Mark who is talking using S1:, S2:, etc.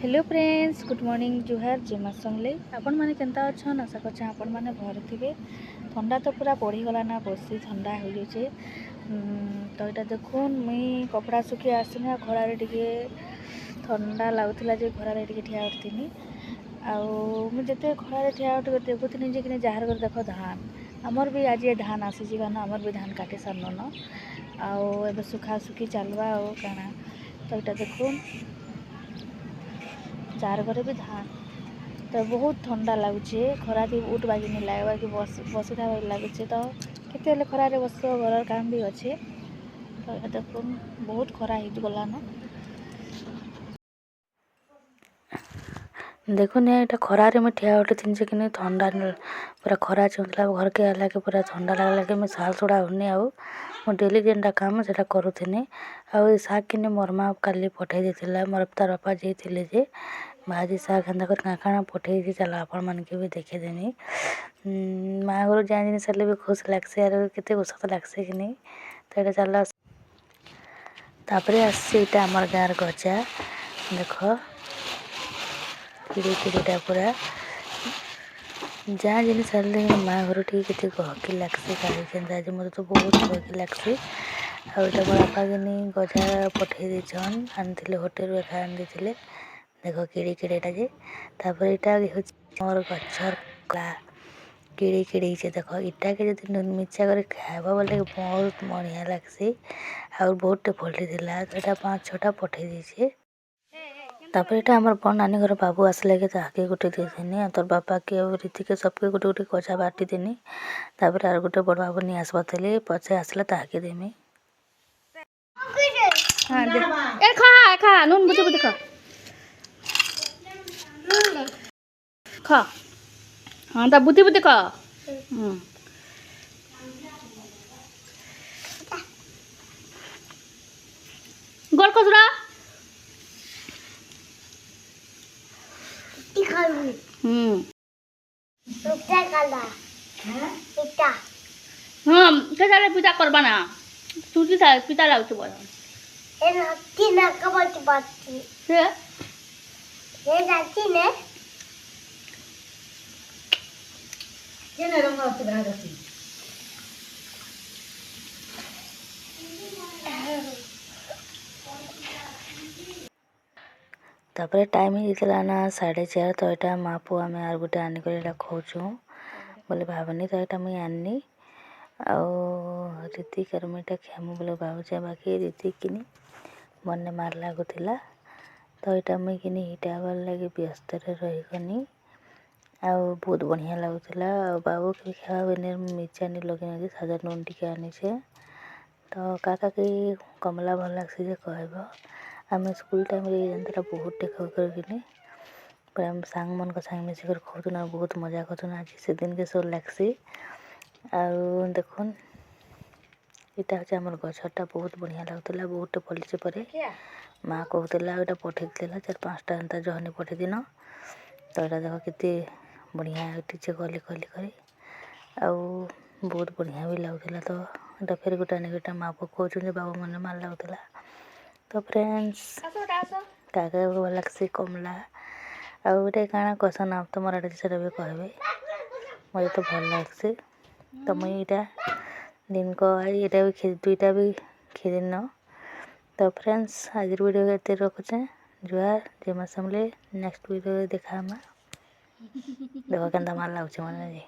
S1: Hello friends, good morning, जुहार जेमा संगले आपण मैंने केंता अच्छन आशा कर आपण मैंने भर थे। ठंडा तो पूरा बढ़ीगला ना, बसी ठंडा हो जाए। तो यहाँ देखुन मुई कपड़ा सुखी आसनी खरारे टिके ठंडा लगुला जे खरारे टिके ठिया उठनी। आते खरारे ठिया उठ देखुनी जे कि जार कर देख धान आमर भी आज धान आसी ना, आमर भी धान काटी सारन आउ सुखा सुखी चलवा आ काना। तो यहाँ देखुन जार घरे भी धान तो बहुत ठंडा लगुचे। खरा थी उठ बाकी नहीं लगे कि बसी था लगुचे। तो केते खरारे बस घर काम भी अच्छे। तो देखो बहुत खरा हो गलान। देखुन यहाँ खरारे मुझे ठिया उठी थी कि ठंडा पूरा खरा चुला घर के आला के पूरा ठंडा लगला कि मुझे साल छुड़ा होनी आउ डेली जेनटा काम से करूनी। आउ शाग कि मोर माँ काली पठे देला मोर तार बापा जाइए जे भाजी शाग एंता कर काଣା पठे चल आपण मन के भी देखेदेनी। माँ घर जाए सारे भी खुश लगसी आर के उस लगसी कि नहीं। तो ये चल तापर आसटा आम गाँव गजा देख किड़ी किड़ीटा पूरा जहाँ जिन सारे माँ घर ठीक गहकी लगसी खाई मत तो बहुत गहकी लगसी। आटा मोर बापा कि गजा पठे देन आनी होटेल एका आनी देख किड़ी किड़ीटा जे। तापर यहाँ मोर गचर किड़ी किड़ी देख इटा के जो नुन मिर्चा कर खाइब बोले बहुत बढ़िया लगसी। और बहुत फली थी तो यहाँ 5-6टा पठे दीचे। तापर यहाँ आम बड़ नानी घर बाबू आसले कि ताके गोटे देनी तोर बापा के रीति के सबके गोटे गोटे गजा बाटी देनी। तापर आर गोटे बड़ बाबू नहीं आसवा थे पचे आसला ताके देमी। खा नुन बुझे बुझे खा हाँ तो बुद्धि बुद्धि खा। गोल कसुरा हाँ कैसे पिता करबा ना तुझी पिता लागते बोल तापर टाइम होता ना 4:30। तो यहाँ माँ पुआ आम आर गोटे आनिक खाऊँ बोले भावनी। तो यहाँ मुझे आनी रीति कर्मीटा खेमु बोले भावुचे बाकी रीति किनी मन मार लगुला। तो यहाँ मुझे कि हिटाबार लगे व्यस्त रहीगनी आउ बहुत बढ़िया लगुला। बाबू के खावा बेने मिर्चा नहीं लगे सादा नुन टिके आनीचे। तो काका के कमला भल लगे कहब आम स्कूल टाइम जनता बहुत टेक करके पूरा आम सांग मन संग मिसिक खाऊना बहुत मजा करूना आज से दिन के सब लगसी। आउ देखुन यहाँ हूँ आम गछटा बहुत बढ़िया लगुला बहुत फलिचे पर माँ कहला यहाँ पठे देला 4-5टा एंता जहनी पठे दिन। तो यहाँ देख केते बढ़िया उठीचे कली कली कर आउ बहुत बढ़िया भी लगुला। तो यहाँ फिर गोटे गोटे माँ पकाऊँ बाबू मन मार लगुला। तो फ्रेंड्स काका भल लगसी कमला आउ गोटे काଣା कसन आप तो मराठी से भी कहबे मुझे तो भल लगसी। तो मुझे यहाँ दिन को यहाँ भी 2टा भी खेदिन। तो फ्रेंड्स आज वीडियो ये रखुचे जुआर जेमा समले नेक्स्ट वीडियो देखा देखो केंता मार लगुचे मन।